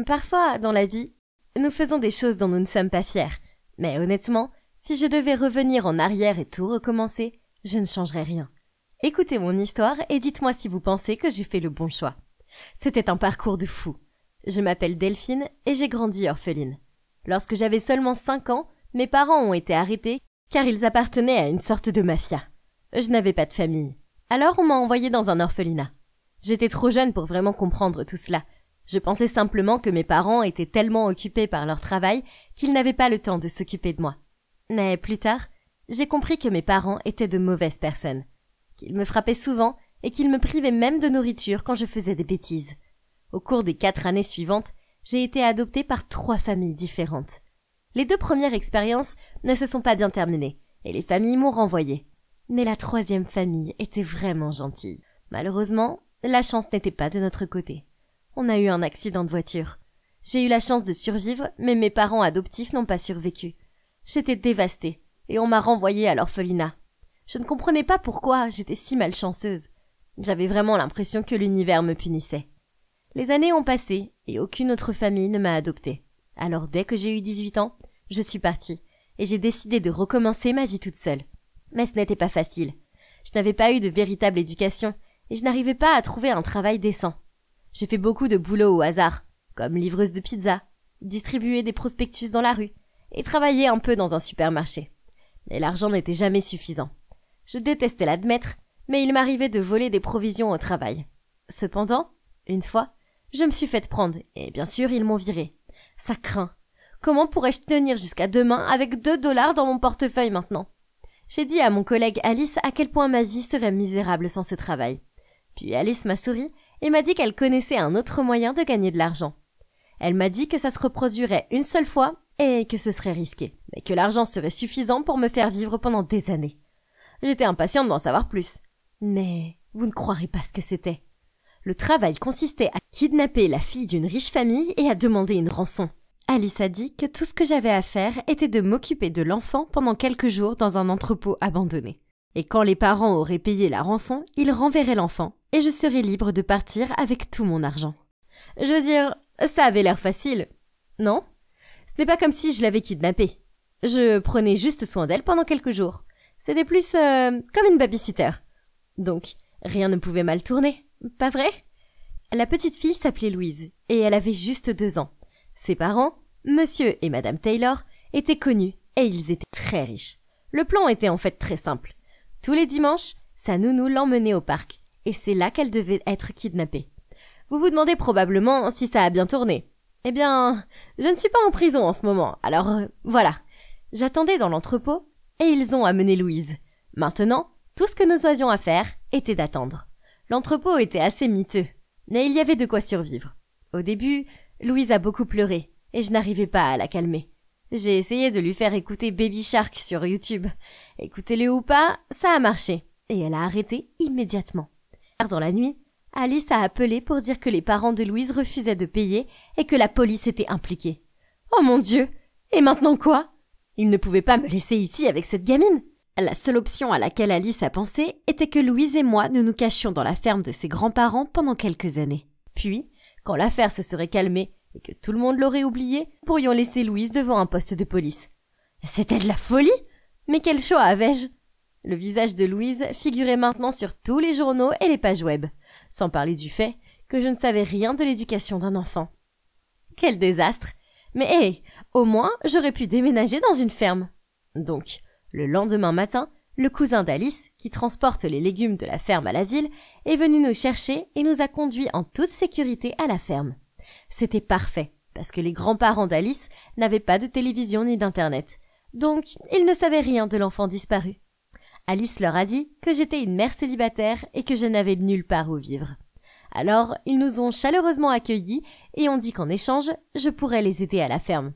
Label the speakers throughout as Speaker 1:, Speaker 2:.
Speaker 1: Parfois, dans la vie, nous faisons des choses dont nous ne sommes pas fiers. Mais honnêtement, si je devais revenir en arrière et tout recommencer, je ne changerais rien. Écoutez mon histoire et dites-moi si vous pensez que j'ai fait le bon choix. C'était un parcours de fou. Je m'appelle Delphine et j'ai grandi orpheline. Lorsque j'avais seulement 5 ans, mes parents ont été arrêtés car ils appartenaient à une sorte de mafia. Je n'avais pas de famille. Alors on m'a envoyée dans un orphelinat. J'étais trop jeune pour vraiment comprendre tout cela. Je pensais simplement que mes parents étaient tellement occupés par leur travail qu'ils n'avaient pas le temps de s'occuper de moi. Mais plus tard, j'ai compris que mes parents étaient de mauvaises personnes, qu'ils me frappaient souvent et qu'ils me privaient même de nourriture quand je faisais des bêtises. Au cours des 4 années suivantes, j'ai été adoptée par 3 familles différentes. Les 2 premières expériences ne se sont pas bien terminées et les familles m'ont renvoyée. Mais la 3e famille était vraiment gentille. Malheureusement, la chance n'était pas de notre côté. On a eu un accident de voiture. J'ai eu la chance de survivre, mais mes parents adoptifs n'ont pas survécu. J'étais dévastée et on m'a renvoyée à l'orphelinat. Je ne comprenais pas pourquoi j'étais si malchanceuse. J'avais vraiment l'impression que l'univers me punissait. Les années ont passé et aucune autre famille ne m'a adoptée. Alors dès que j'ai eu 18 ans, je suis partie et j'ai décidé de recommencer ma vie toute seule. Mais ce n'était pas facile. Je n'avais pas eu de véritable éducation et je n'arrivais pas à trouver un travail décent. J'ai fait beaucoup de boulot au hasard, comme livreuse de pizza, distribuer des prospectus dans la rue et travailler un peu dans un supermarché. Mais l'argent n'était jamais suffisant. Je détestais l'admettre, mais il m'arrivait de voler des provisions au travail. Cependant, une fois, je me suis faite prendre et bien sûr ils m'ont virée. Ça craint. Comment pourrais-je tenir jusqu'à demain avec 2 $ dans mon portefeuille maintenant? J'ai dit à mon collègue Alice à quel point ma vie serait misérable sans ce travail. Puis Alice m'a souri et m'a dit qu'elle connaissait un autre moyen de gagner de l'argent. Elle m'a dit que ça se reproduirait une seule fois et que ce serait risqué, mais que l'argent serait suffisant pour me faire vivre pendant des années. J'étais impatiente d'en savoir plus. Mais vous ne croirez pas ce que c'était. Le travail consistait à kidnapper la fille d'une riche famille et à demander une rançon. Alice a dit que tout ce que j'avais à faire était de m'occuper de l'enfant pendant quelques jours dans un entrepôt abandonné. Et quand les parents auraient payé la rançon, ils renverraient l'enfant et je serais libre de partir avec tout mon argent. Je veux dire, ça avait l'air facile, non? Ce n'est pas comme si je l'avais kidnappée. Je prenais juste soin d'elle pendant quelques jours. C'était plus comme une babysitter. Donc, rien ne pouvait mal tourner, pas vrai? La petite fille s'appelait Louise et elle avait juste 2 ans. Ses parents, Monsieur et Madame Taylor, étaient connus et ils étaient très riches. Le plan était en fait très simple. Tous les dimanches, sa nounou l'emmenait au parc et c'est là qu'elle devait être kidnappée. Vous vous demandez probablement si ça a bien tourné. Eh bien, je ne suis pas en prison en ce moment, alors voilà. J'attendais dans l'entrepôt et ils ont amené Louise. Maintenant, tout ce que nous avions à faire était d'attendre. L'entrepôt était assez miteux, mais il y avait de quoi survivre. Au début, Louise a beaucoup pleuré et je n'arrivais pas à la calmer. J'ai essayé de lui faire écouter Baby Shark sur YouTube. Écoutez-le ou pas, ça a marché et elle a arrêté immédiatement. Dans la nuit, Alice a appelé pour dire que les parents de Louise refusaient de payer et que la police était impliquée. Oh mon Dieu! Et maintenant quoi? Ils ne pouvaient pas me laisser ici avec cette gamine. La seule option à laquelle Alice a pensé était que Louise et moi nous cachions dans la ferme de ses grands-parents pendant quelques années. Puis, quand l'affaire se serait calmée et que tout le monde l'aurait oubliée, nous pourrions laisser Louise devant un poste de police. C'était de la folie! Mais quel choix avais-je? Le visage de Louise figurait maintenant sur tous les journaux et les pages web, sans parler du fait que je ne savais rien de l'éducation d'un enfant. Quel désastre! Mais hé, au moins j'aurais pu déménager dans une ferme. Donc, le lendemain matin, le cousin d'Alice, qui transporte les légumes de la ferme à la ville, est venu nous chercher et nous a conduits en toute sécurité à la ferme. C'était parfait, parce que les grands-parents d'Alice n'avaient pas de télévision ni d'internet, donc ils ne savaient rien de l'enfant disparu. Alice leur a dit que j'étais une mère célibataire et que je n'avais nulle part où vivre. Alors, ils nous ont chaleureusement accueillis et ont dit qu'en échange, je pourrais les aider à la ferme.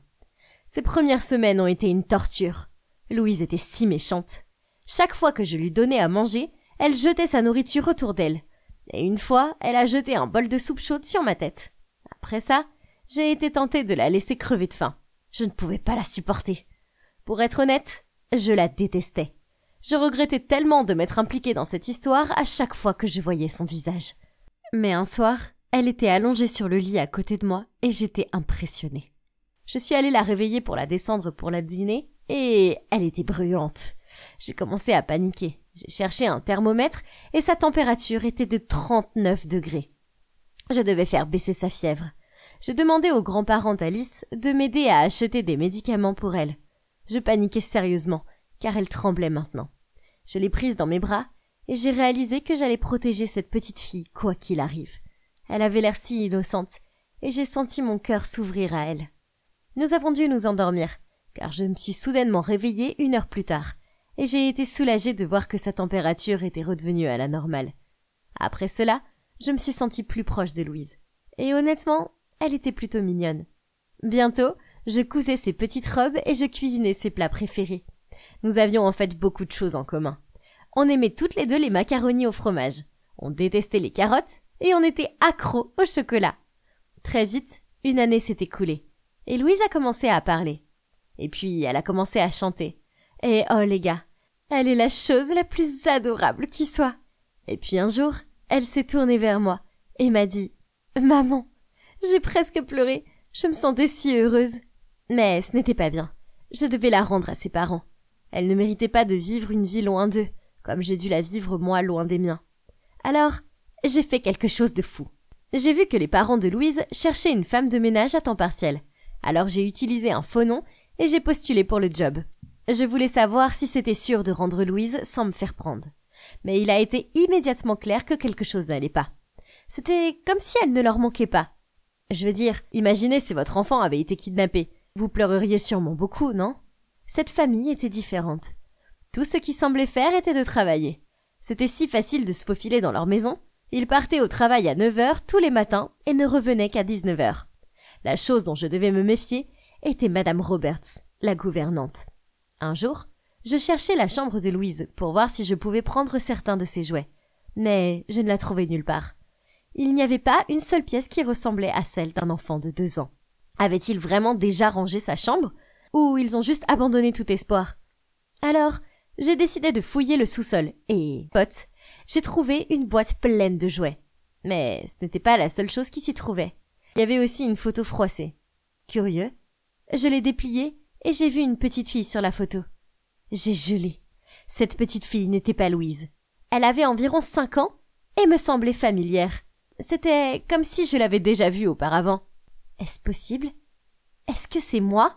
Speaker 1: Ces premières semaines ont été une torture. Louise était si méchante. Chaque fois que je lui donnais à manger, elle jetait sa nourriture autour d'elle. Et une fois, elle a jeté un bol de soupe chaude sur ma tête. Après ça, j'ai été tentée de la laisser crever de faim. Je ne pouvais pas la supporter. Pour être honnête, je la détestais. Je regrettais tellement de m'être impliquée dans cette histoire à chaque fois que je voyais son visage. Mais un soir, Elle était allongée sur le lit à côté de moi et j'étais impressionnée. Je suis allée la réveiller pour la descendre pour la dîner et elle était brûlante. J'ai commencé à paniquer. J'ai cherché un thermomètre et sa température était de 39 degrés. Je devais faire baisser sa fièvre. J'ai demandé aux grands-parents d'Alice de m'aider à acheter des médicaments pour elle. Je paniquais sérieusement, car elle tremblait maintenant. Je l'ai prise dans mes bras et j'ai réalisé que j'allais protéger cette petite fille quoi qu'il arrive. Elle avait l'air si innocente et j'ai senti mon cœur s'ouvrir à elle. Nous avons dû nous endormir, car je me suis soudainement réveillée 1 heure plus tard et j'ai été soulagée de voir que sa température était redevenue à la normale. Après cela, je me suis sentie plus proche de Louise. Et honnêtement, elle était plutôt mignonne. Bientôt, je cousais ses petites robes et je cuisinais ses plats préférés. Nous avions en fait beaucoup de choses en commun. On aimait toutes les deux les macaronis au fromage. On détestait les carottes et on était accros au chocolat. Très vite, 1 année s'est écoulée et Louise a commencé à parler. Et puis, elle a commencé à chanter. Et oh les gars, elle est la chose la plus adorable qui soit. Et puis un jour, elle s'est tournée vers moi et m'a dit « Maman !» J'ai presque pleuré, je me sentais si heureuse. Mais ce n'était pas bien. Je devais la rendre à ses parents. Elle ne méritait pas de vivre une vie loin d'eux, comme j'ai dû la vivre moi loin des miens. Alors, j'ai fait quelque chose de fou. J'ai vu que les parents de Louise cherchaient une femme de ménage à temps partiel. Alors j'ai utilisé un faux nom et j'ai postulé pour le job. Je voulais savoir si c'était sûr de rendre Louise sans me faire prendre. Mais il a été immédiatement clair que quelque chose n'allait pas. C'était comme si elle ne leur manquait pas. Je veux dire, imaginez si votre enfant avait été kidnappé. Vous pleureriez sûrement beaucoup, non? Cette famille était différente. Tout ce qu'ils semblaient faire était de travailler. C'était si facile de se faufiler dans leur maison. Ils partaient au travail à 9 heures tous les matins et ne revenaient qu'à 19 heures. La chose dont je devais me méfier était Madame Roberts, la gouvernante. Un jour, je cherchais la chambre de Louise pour voir si je pouvais prendre certains de ses jouets. Mais je ne la trouvais nulle part. Il n'y avait pas une seule pièce qui ressemblait à celle d'un enfant de 2 ans. Avait-il vraiment déjà rangé sa chambre? Ou ils ont juste abandonné tout espoir? Alors, j'ai décidé de fouiller le sous-sol et, pote, j'ai trouvé une boîte pleine de jouets. Mais ce n'était pas la seule chose qui s'y trouvait. Il y avait aussi une photo froissée. Curieux, je l'ai dépliée et j'ai vu une petite fille sur la photo. J'ai gelé. Cette petite fille n'était pas Louise. Elle avait environ 5 ans et me semblait familière. C'était comme si je l'avais déjà vue auparavant. Est-ce possible? Est-ce que c'est moi?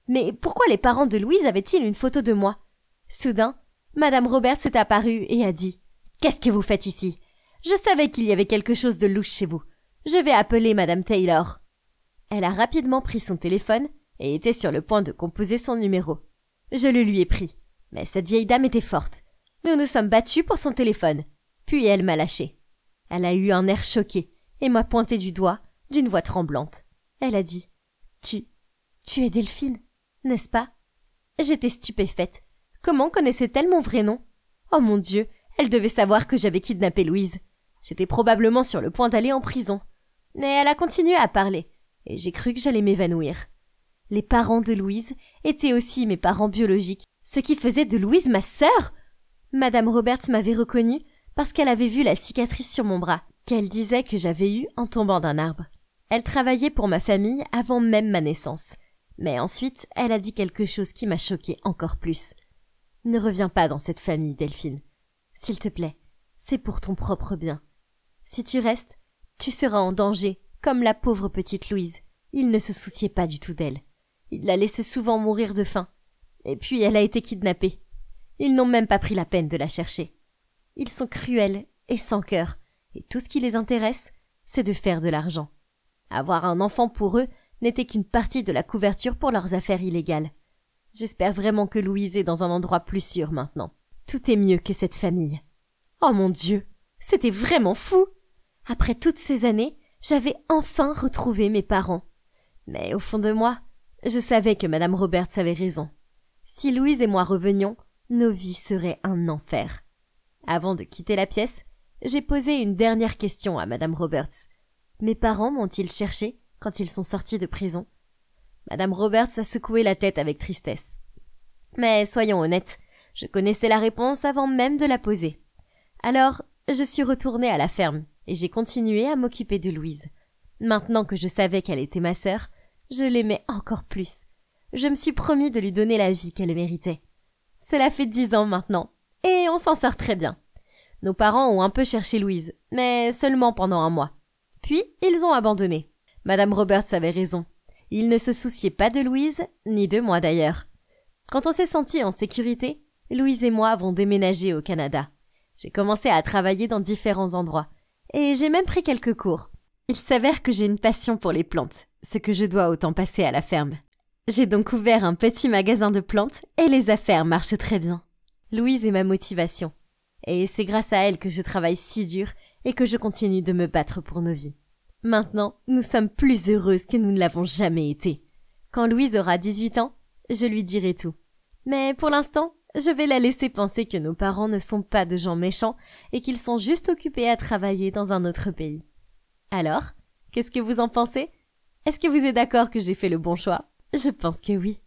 Speaker 1: Mais pourquoi les parents de Louise avaient-ils une photo de moi? Soudain, Madame Roberts est apparue et a dit « Qu'est-ce que vous faites ici? Je savais qu'il y avait quelque chose de louche chez vous. Je vais appeler Madame Taylor. » Elle a rapidement pris son téléphone et était sur le point de composer son numéro. Je le lui ai pris, mais cette vieille dame était forte. Nous nous sommes battus pour son téléphone. Puis elle m'a lâché. Elle a eu un air choqué et m'a pointé du doigt d'une voix tremblante. Elle a dit « Tu es Delphine, n'est-ce pas ?» J'étais stupéfaite. Comment connaissait-elle mon vrai nom? Oh mon Dieu, elle devait savoir que j'avais kidnappé Louise. J'étais probablement sur le point d'aller en prison. Mais elle a continué à parler, et j'ai cru que j'allais m'évanouir. Les parents de Louise étaient aussi mes parents biologiques, ce qui faisait de Louise ma sœur. Madame Roberts m'avait reconnue parce qu'elle avait vu la cicatrice sur mon bras, qu'elle disait que j'avais eue en tombant d'un arbre. Elle travaillait pour ma famille avant même ma naissance. Mais ensuite, elle a dit quelque chose qui m'a choquée encore plus. Ne reviens pas dans cette famille, Delphine. S'il te plaît, c'est pour ton propre bien. Si tu restes, tu seras en danger, comme la pauvre petite Louise. Il ne se souciait pas du tout d'elle. Il la laissait souvent mourir de faim. Et puis elle a été kidnappée. Ils n'ont même pas pris la peine de la chercher. Ils sont cruels et sans cœur, et tout ce qui les intéresse, c'est de faire de l'argent. Avoir un enfant pour eux n'était qu'une partie de la couverture pour leurs affaires illégales. J'espère vraiment que Louise est dans un endroit plus sûr maintenant. Tout est mieux que cette famille. Oh mon Dieu, c'était vraiment fou! Après toutes ces années, j'avais enfin retrouvé mes parents. Mais au fond de moi, je savais que Madame Roberts avait raison. Si Louise et moi revenions, nos vies seraient un enfer. Avant de quitter la pièce, j'ai posé une dernière question à Madame Roberts. Mes parents m'ont-ils cherché quand ils sont sortis de prison? Madame Roberts a secoué la tête avec tristesse. Mais soyons honnêtes, je connaissais la réponse avant même de la poser. Alors, je suis retournée à la ferme et j'ai continué à m'occuper de Louise. Maintenant que je savais qu'elle était ma sœur, je l'aimais encore plus. Je me suis promis de lui donner la vie qu'elle méritait. Cela fait 10 ans maintenant, et on s'en sort très bien. Nos parents ont un peu cherché Louise, mais seulement pendant un mois. Puis, ils ont abandonné. Madame Roberts avait raison. Ils ne se souciaient pas de Louise, ni de moi d'ailleurs. Quand on s'est senti en sécurité, Louise et moi avons déménagé au Canada. J'ai commencé à travailler dans différents endroits, et j'ai même pris quelques cours. Il s'avère que j'ai une passion pour les plantes, ce que je dois autant passer à la ferme. J'ai donc ouvert un petit magasin de plantes, et les affaires marchent très bien. Louise est ma motivation, et c'est grâce à elle que je travaille si dur et que je continue de me battre pour nos vies. Maintenant, nous sommes plus heureuses que nous ne l'avons jamais été. Quand Louise aura 18 ans, je lui dirai tout. Mais pour l'instant, je vais la laisser penser que nos parents ne sont pas de gens méchants et qu'ils sont juste occupés à travailler dans un autre pays. Alors, qu'est-ce que vous en pensez? Est-ce que vous êtes d'accord que j'ai fait le bon choix? Je pense que oui.